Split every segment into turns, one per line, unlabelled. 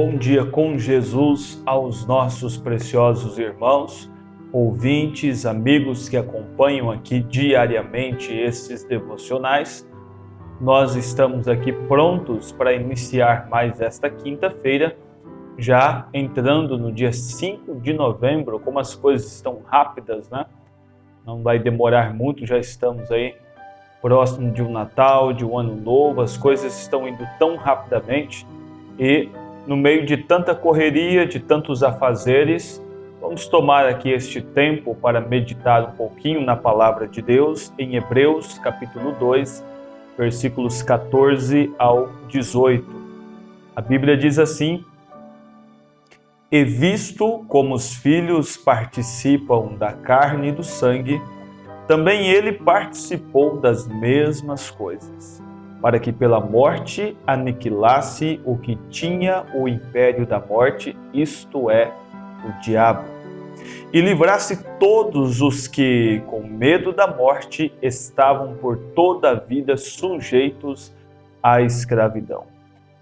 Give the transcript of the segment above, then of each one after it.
Bom dia com Jesus aos nossos preciosos irmãos, ouvintes, amigos que acompanham aqui diariamente esses devocionais. Nós estamos aqui prontos para iniciar mais esta quinta-feira, já entrando no dia 5 de novembro, como as coisas estão rápidas, né? Não vai demorar muito, já estamos aí próximo de um Natal, de um Ano Novo, as coisas estão indo tão rapidamente e no meio de tanta correria, de tantos afazeres, vamos tomar aqui este tempo para meditar um pouquinho na Palavra de Deus em Hebreus capítulo 2, versículos 14 ao 18. A Bíblia diz assim: E visto como os filhos participam da carne e do sangue, também ele participou das mesmas coisas, para que pela morte aniquilasse o que tinha o império da morte, isto é, o diabo, e livrasse todos os que, com medo da morte, estavam por toda a vida sujeitos à escravidão.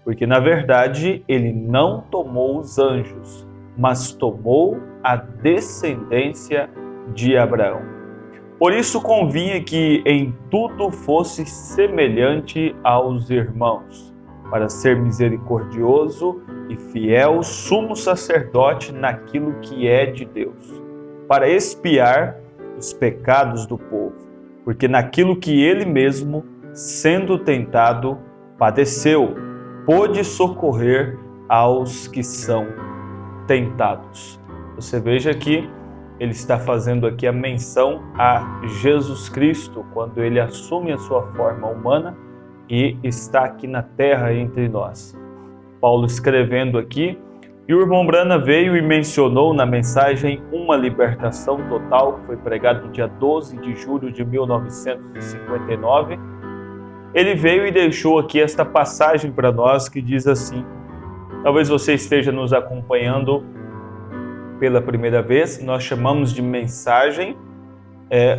Porque, na verdade, ele não tomou os anjos, mas tomou a descendência de Abraão. Por isso convinha que em tudo fosse semelhante aos irmãos, para ser misericordioso e fiel sumo sacerdote naquilo que é de Deus, para expiar os pecados do povo, porque naquilo que ele mesmo, sendo tentado, padeceu, pôde socorrer aos que são tentados. Você veja que ele está fazendo aqui a menção a Jesus Cristo, quando ele assume a sua forma humana e está aqui na terra entre nós. Paulo escrevendo aqui, e o irmão Brana veio e mencionou na mensagem Uma Libertação Total, que foi pregado no dia 12 de julho de 1959. Ele veio e deixou aqui esta passagem para nós que diz assim, talvez você esteja nos acompanhando pela primeira vez, nós chamamos de mensagem,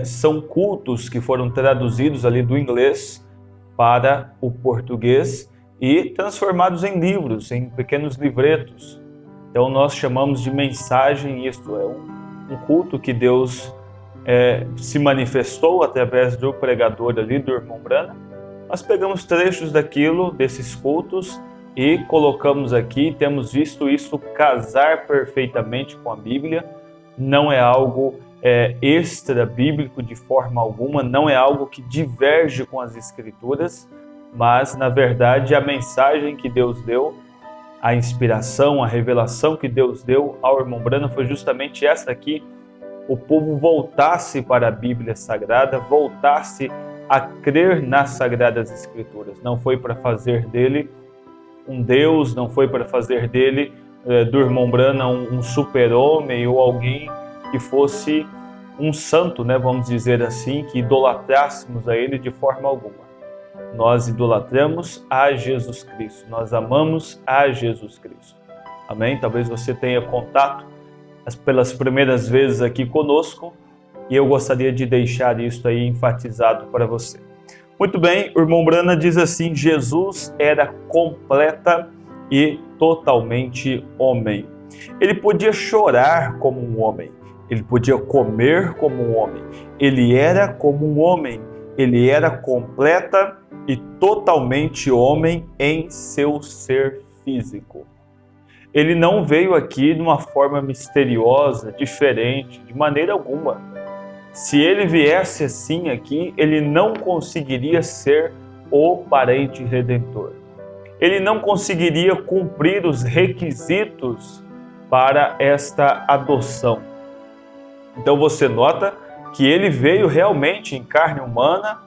são cultos que foram traduzidos ali do inglês para o português e transformados em livros, em pequenos livretos. Então nós chamamos de mensagem, isto é um culto que Deus se manifestou através do pregador ali, do irmão Brana. Nós pegamos trechos daquilo, desses cultos, e colocamos aqui, temos visto isso casar perfeitamente com a Bíblia, não é algo extra bíblico de forma alguma, não é algo que diverge com as Escrituras, mas na verdade a mensagem que Deus deu, a inspiração, a revelação que Deus deu ao irmão Brana foi justamente essa aqui, o povo voltasse para a Bíblia Sagrada, voltasse a crer nas Sagradas Escrituras, não foi para fazer dele um Deus, não foi para fazer dele, do irmão Brana, um super-homem ou alguém que fosse um santo, né, vamos dizer assim, que idolatrássemos a ele de forma alguma. Nós idolatramos a Jesus Cristo, nós amamos a Jesus Cristo. Amém? Talvez você tenha contato pelas primeiras vezes aqui conosco e eu gostaria de deixar isso aí enfatizado para você. Muito bem, o irmão Brana diz assim, Jesus era completa e totalmente homem. Ele podia chorar como um homem, ele podia comer como um homem, ele era como um homem, ele era completa e totalmente homem em seu ser físico. Ele não veio aqui de uma forma misteriosa, diferente, de maneira alguma. Se ele viesse assim aqui, ele não conseguiria ser o parente redentor. Ele não conseguiria cumprir os requisitos para esta adoção. Então você nota que ele veio realmente em carne humana,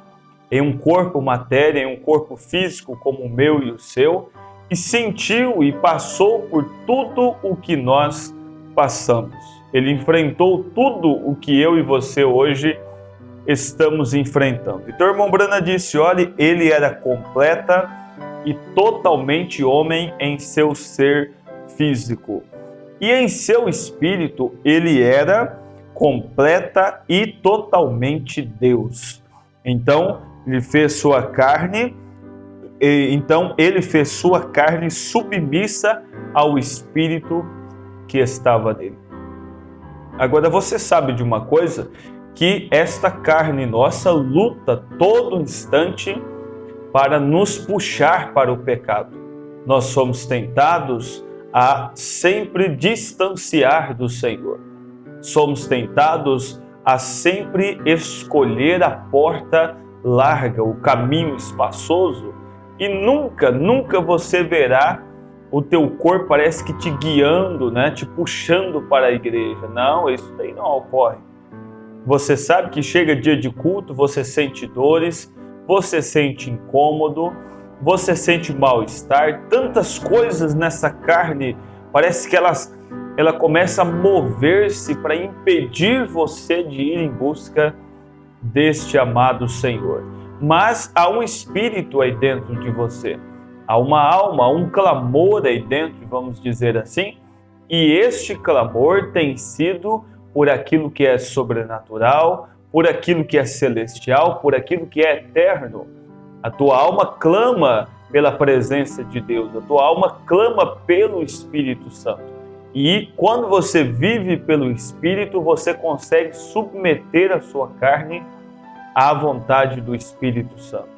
em um corpo matéria, em um corpo físico como o meu e o seu, e sentiu e passou por tudo o que nós passamos. Ele enfrentou tudo o que eu e você hoje estamos enfrentando. Então, o irmão Brana disse, olha, ele era completa e totalmente homem em seu ser físico. E em seu espírito, ele era completa e totalmente Deus. Então, ele fez sua carne então ele fez sua carne submissa ao espírito que estava nele. Agora você sabe de uma coisa, que esta carne nossa luta todo instante para nos puxar para o pecado. Nós somos tentados a sempre distanciar do Senhor. Somos tentados a sempre escolher a porta larga, o caminho espaçoso, e nunca você verá o teu corpo parece que te guiando, né? Te puxando para a igreja. Não, isso aí não ocorre. Você sabe que chega dia de culto, você sente dores, você sente incômodo, você sente mal-estar, tantas coisas nessa carne, parece que ela começa a mover-se para impedir você de ir em busca deste amado Senhor. Mas há um espírito aí dentro de você, há uma alma, um clamor aí dentro, vamos dizer assim, e este clamor tem sido por aquilo que é sobrenatural, por aquilo que é celestial, por aquilo que é eterno. A tua alma clama pela presença de Deus, a tua alma clama pelo Espírito Santo. E quando você vive pelo Espírito, você consegue submeter a sua carne à vontade do Espírito Santo.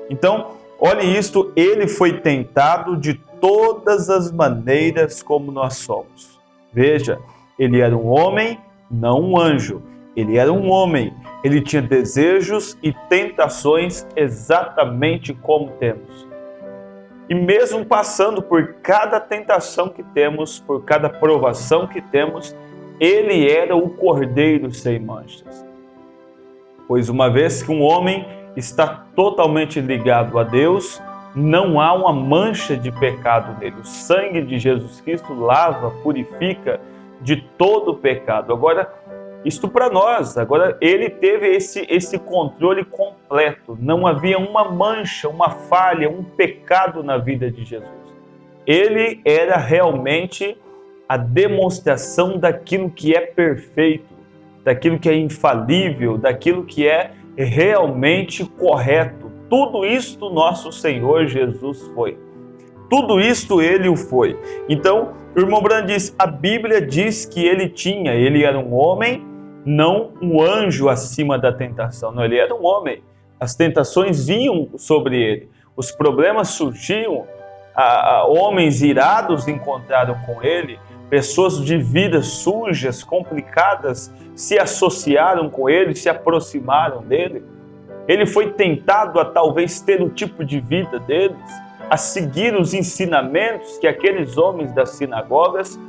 Então, olhe isto, ele foi tentado de todas as maneiras como nós somos. Veja, ele era um homem, não um anjo. Ele era um homem, ele tinha desejos e tentações exatamente como temos. E mesmo passando por cada tentação que temos, por cada provação que temos, ele era o Cordeiro sem manchas. Pois uma vez que um homem está totalmente ligado a Deus, não há uma mancha de pecado nele. O sangue de Jesus Cristo lava, purifica de todo o pecado. Agora, isto para nós, agora ele teve esse controle completo. Não havia uma mancha, uma falha, um pecado na vida de Jesus. Ele era realmente a demonstração daquilo que é perfeito, daquilo que é infalível, daquilo que é realmente correto. Tudo isto nosso Senhor Jesus foi. Tudo isto ele o foi. Então, o irmão Brand diz, a Bíblia diz que ele era um homem, não um anjo acima da tentação. Não, ele era um homem. As tentações vinham sobre ele. Os problemas surgiam. Homens irados encontraram com ele. Pessoas de vidas sujas, complicadas, se associaram com ele, se aproximaram dele. Ele foi tentado a talvez ter o tipo de vida deles, a seguir os ensinamentos que aqueles homens das sinagogas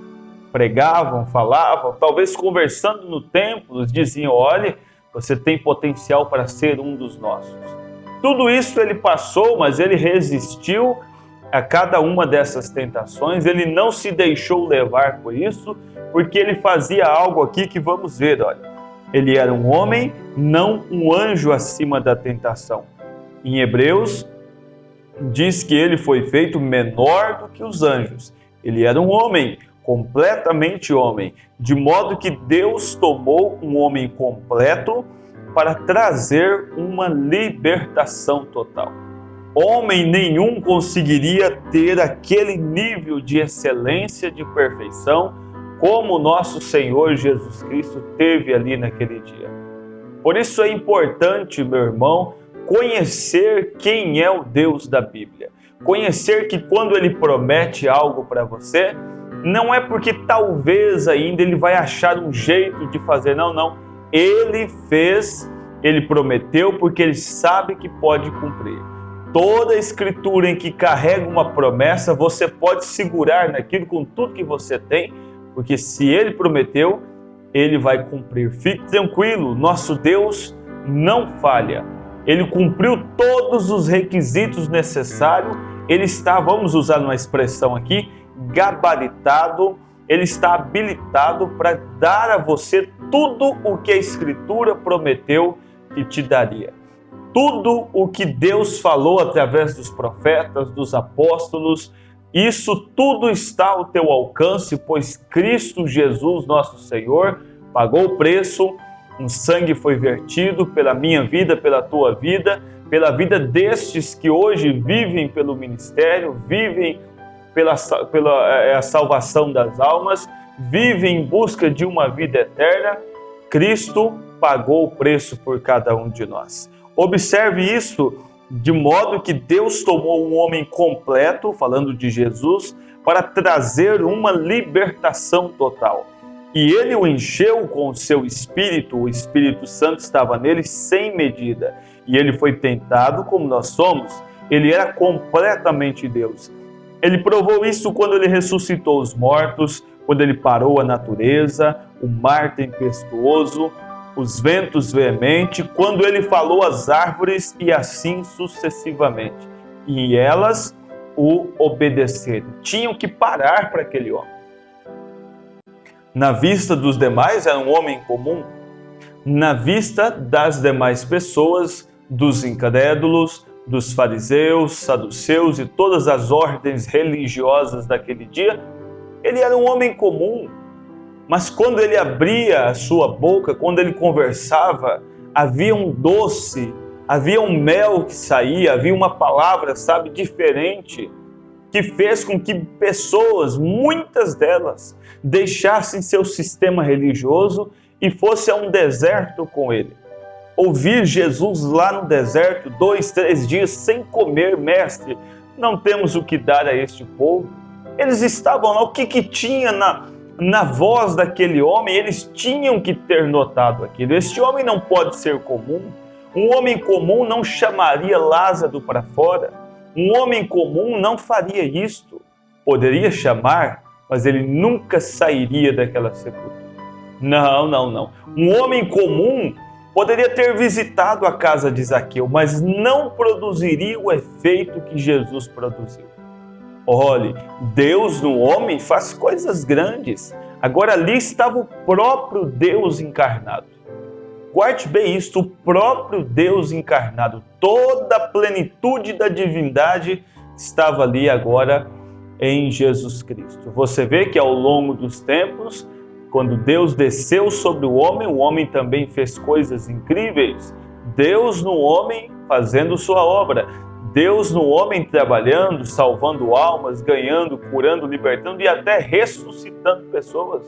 pregavam, falavam, talvez conversando no templo, diziam, olhe, você tem potencial para ser um dos nossos. Tudo isso ele passou, mas ele resistiu a cada uma dessas tentações, ele não se deixou levar por isso, porque ele fazia algo aqui que vamos ver, olha. Ele era um homem, não um anjo acima da tentação. Em Hebreus, diz que ele foi feito menor do que os anjos. Ele era um homem, completamente homem, de modo que Deus tomou um homem completo para trazer uma libertação total. Homem nenhum conseguiria ter aquele nível de excelência, de perfeição, como o nosso Senhor Jesus Cristo teve ali naquele dia. Por isso é importante, meu irmão, conhecer quem é o Deus da Bíblia. Conhecer que quando Ele promete algo para você, não é porque talvez ainda Ele vai achar um jeito de fazer, não. Ele fez, Ele prometeu porque Ele sabe que pode cumprir. Toda escritura em que carrega uma promessa, você pode segurar naquilo com tudo que você tem, porque se Ele prometeu, Ele vai cumprir. Fique tranquilo, nosso Deus não falha. Ele cumpriu todos os requisitos necessários, Ele está, vamos usar uma expressão aqui, gabaritado, Ele está habilitado para dar a você tudo o que a Escritura prometeu que te daria. Tudo o que Deus falou através dos profetas, dos apóstolos, isso tudo está ao teu alcance, pois Cristo Jesus, nosso Senhor, pagou o preço, Um sangue foi vertido pela minha vida, pela tua vida, pela vida destes que hoje vivem pelo ministério, vivem pela a salvação das almas, vivem em busca de uma vida eterna. Cristo pagou o preço por cada um de nós. Observe isso, de modo que Deus tomou um homem completo, falando de Jesus, para trazer uma libertação total. E ele o encheu com o seu Espírito, o Espírito Santo estava nele sem medida. E ele foi tentado como nós somos, ele era completamente Deus. Ele provou isso quando ele ressuscitou os mortos, quando ele parou a natureza, o mar tempestuoso, os ventos veementes, quando ele falou às árvores e assim sucessivamente. E elas o obedeceram. Tinham que parar para aquele homem. Na vista dos demais, era um homem comum. Na vista das demais pessoas, dos incrédulos, dos fariseus, saduceus e todas as ordens religiosas daquele dia, ele era um homem comum. Mas quando ele abria a sua boca, quando ele conversava, havia um doce, havia um mel que saía, havia uma palavra, diferente, que fez com que pessoas, muitas delas, deixassem seu sistema religioso e fossem a um deserto com ele. Ouvir Jesus lá no deserto, 2, 3 dias sem comer, mestre, não temos o que dar a este povo. Eles estavam lá, o que tinha na voz daquele homem? Eles tinham que ter notado aquilo. Este homem não pode ser comum. Um homem comum não chamaria Lázaro para fora. Um homem comum não faria isto. Poderia chamar, mas ele nunca sairia daquela sepultura. Não. Um homem comum poderia ter visitado a casa de Zaqueu, mas não produziria o efeito que Jesus produziu. Olhe, Deus no homem faz coisas grandes. Agora ali estava o próprio Deus encarnado. Guarde bem isto, o próprio Deus encarnado. Toda a plenitude da divindade estava ali agora em Jesus Cristo. Você vê que ao longo dos tempos, quando Deus desceu sobre o homem também fez coisas incríveis. Deus no homem fazendo sua obra. Deus no homem trabalhando, salvando almas, ganhando, curando, libertando e até ressuscitando pessoas.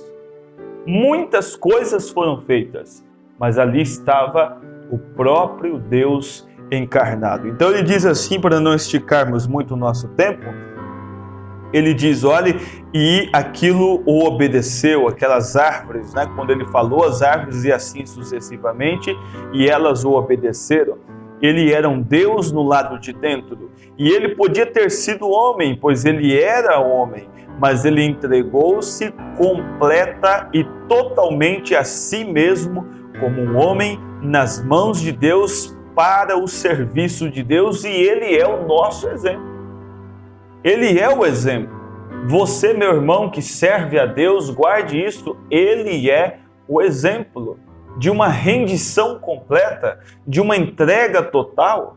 Muitas coisas foram feitas, mas ali estava o próprio Deus encarnado. Então ele diz assim, para não esticarmos muito o nosso tempo, ele diz, olhe, e aquilo o obedeceu, aquelas árvores, quando ele falou as árvores e assim sucessivamente, e elas o obedeceram. Ele era um Deus no lado de dentro, e ele podia ter sido homem, pois ele era homem, mas ele entregou-se completa e totalmente a si mesmo, como um homem, nas mãos de Deus, para o serviço de Deus, e ele é o nosso exemplo. Ele é o exemplo. Você, meu irmão, que serve a Deus, guarde isto, ele é o exemplo de uma rendição completa, de uma entrega total.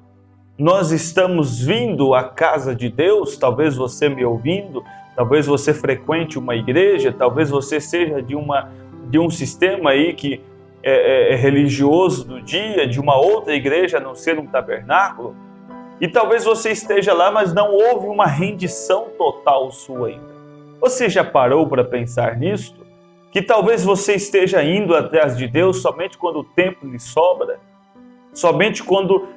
Nós estamos vindo à casa de Deus, talvez você me ouvindo, talvez você frequente uma igreja, talvez você seja de um sistema aí que é religioso do dia, de uma outra igreja, a não ser um tabernáculo, e talvez você esteja lá, mas não houve uma rendição total sua ainda. Você já parou para pensar nisto? Que talvez você esteja indo atrás de Deus somente quando o tempo lhe sobra, somente quando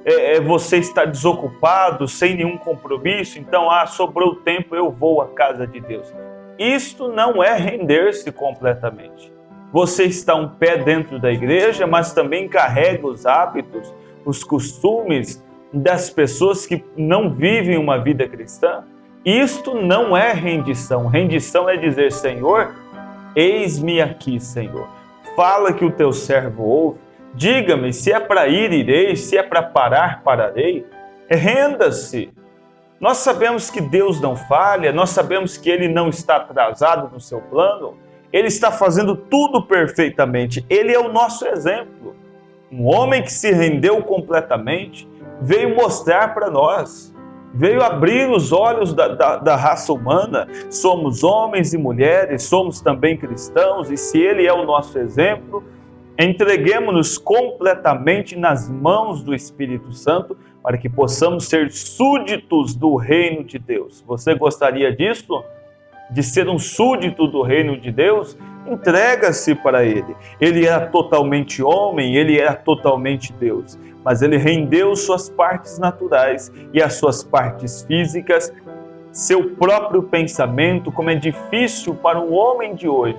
você está desocupado, sem nenhum compromisso, então, sobrou tempo, eu vou à casa de Deus. Isto não é render-se completamente. Você está um pé dentro da igreja, mas também carrega os hábitos, os costumes das pessoas que não vivem uma vida cristã. Isto não é rendição. Rendição é dizer, Senhor, eis-me aqui, Senhor. Fala que o teu servo ouve. Diga-me, se é para ir, irei. Se é para parar, pararei. Renda-se. Nós sabemos que Deus não falha. Nós sabemos que Ele não está atrasado no seu plano. Ele está fazendo tudo perfeitamente. Ele é o nosso exemplo. Um homem que se rendeu completamente, veio mostrar para nós, veio abrir os olhos da raça humana. Somos homens e mulheres, somos também cristãos, e se ele é o nosso exemplo, Entreguemo-nos completamente nas mãos do Espírito Santo para que possamos ser súditos do reino de Deus. Você gostaria disso? De ser um súdito do reino de Deus? Entrega-se para Ele. Ele era totalmente homem, Ele era totalmente Deus, mas Ele rendeu suas partes naturais e as suas partes físicas, seu próprio pensamento, como é difícil para um homem de hoje,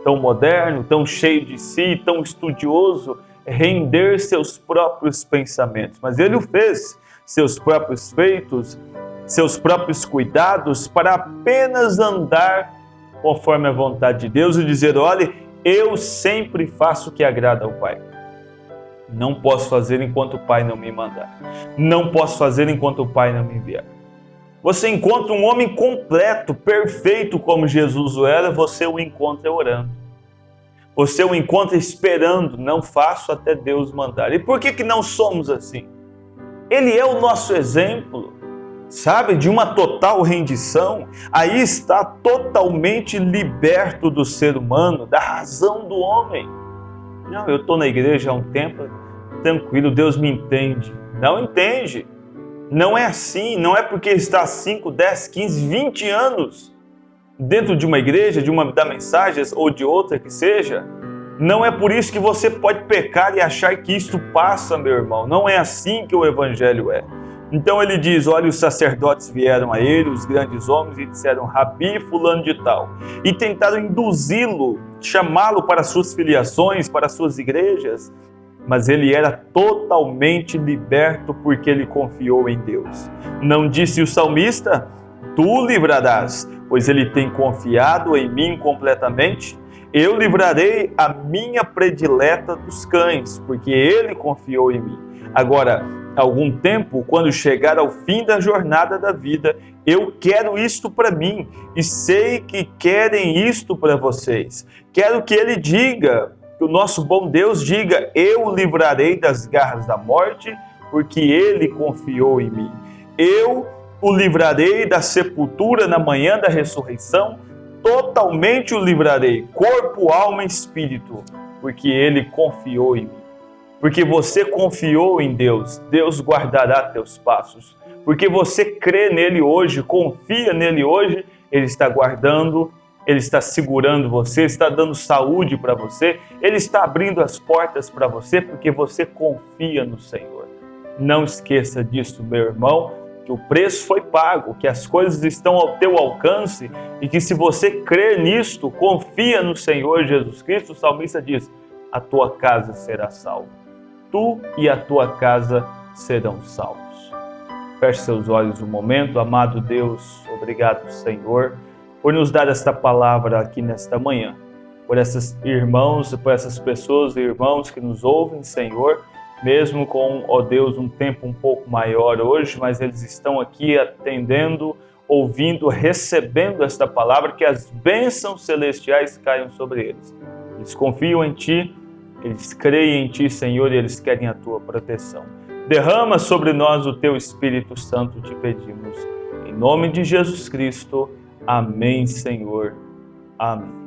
tão moderno, tão cheio de si, tão estudioso, render seus próprios pensamentos. Mas Ele o fez, seus próprios feitos, seus próprios cuidados, para apenas andar conforme a vontade de Deus e dizer: olha, eu sempre faço o que agrada ao Pai. Não posso fazer enquanto o Pai não me mandar. Não posso fazer enquanto o Pai não me enviar. Você encontra um homem completo, perfeito como Jesus o era, você o encontra orando. Você o encontra esperando: não faço até Deus mandar. E por que não somos assim? Ele é o nosso exemplo, sabe, de uma total rendição. Aí está totalmente liberto do ser humano, da razão do homem. Não, eu estou na igreja há um tempo, tranquilo, Deus me entende. Não entende. Não é assim, não é porque está 5, 10, 15, 20 anos dentro de uma igreja, de uma da mensagens ou de outra que seja. Não é por isso que você pode pecar e achar que isto passa, meu irmão. Não é assim que o evangelho é. Então ele diz: olha, os sacerdotes vieram a ele, os grandes homens, e disseram: Rabi, fulano de tal. E tentaram induzi-lo, chamá-lo para suas filiações, para suas igrejas. Mas ele era totalmente liberto porque ele confiou em Deus. Não disse o salmista: tu livrarás, pois ele tem confiado em mim completamente. Eu livrarei a minha predileta dos cães, porque ele confiou em mim. Agora, algum tempo, quando chegar ao fim da jornada da vida, eu quero isto para mim e sei que querem isto para vocês. Quero que ele diga, que o nosso bom Deus diga: eu o livrarei das garras da morte, porque ele confiou em mim. Eu o livrarei da sepultura na manhã da ressurreição, totalmente o livrarei, corpo, alma e espírito, porque ele confiou em mim. Porque você confiou em Deus, Deus guardará teus passos. Porque você crê nele hoje, confia nele hoje, ele está guardando, ele está segurando você, está dando saúde para você, ele está abrindo as portas para você, porque você confia no Senhor. Não esqueça disso, meu irmão, que o preço foi pago, que as coisas estão ao teu alcance e que se você crê nisto, confia no Senhor Jesus Cristo, o salmista diz: a tua casa será salva. Tu e a tua casa serão salvos. Feche seus olhos um momento. Amado Deus, obrigado, Senhor, por nos dar esta palavra aqui nesta manhã, por esses irmãos, por essas pessoas e irmãos que nos ouvem, Senhor, mesmo com, ó Deus, um tempo um pouco maior hoje, mas eles estão aqui atendendo, ouvindo, recebendo esta palavra, que as bênçãos celestiais caiam sobre eles. Eles confiam em Ti, eles creem em Ti, Senhor, e eles querem a Tua proteção. Derrama sobre nós o Teu Espírito Santo, te pedimos. Em nome de Jesus Cristo. Amém, Senhor. Amém.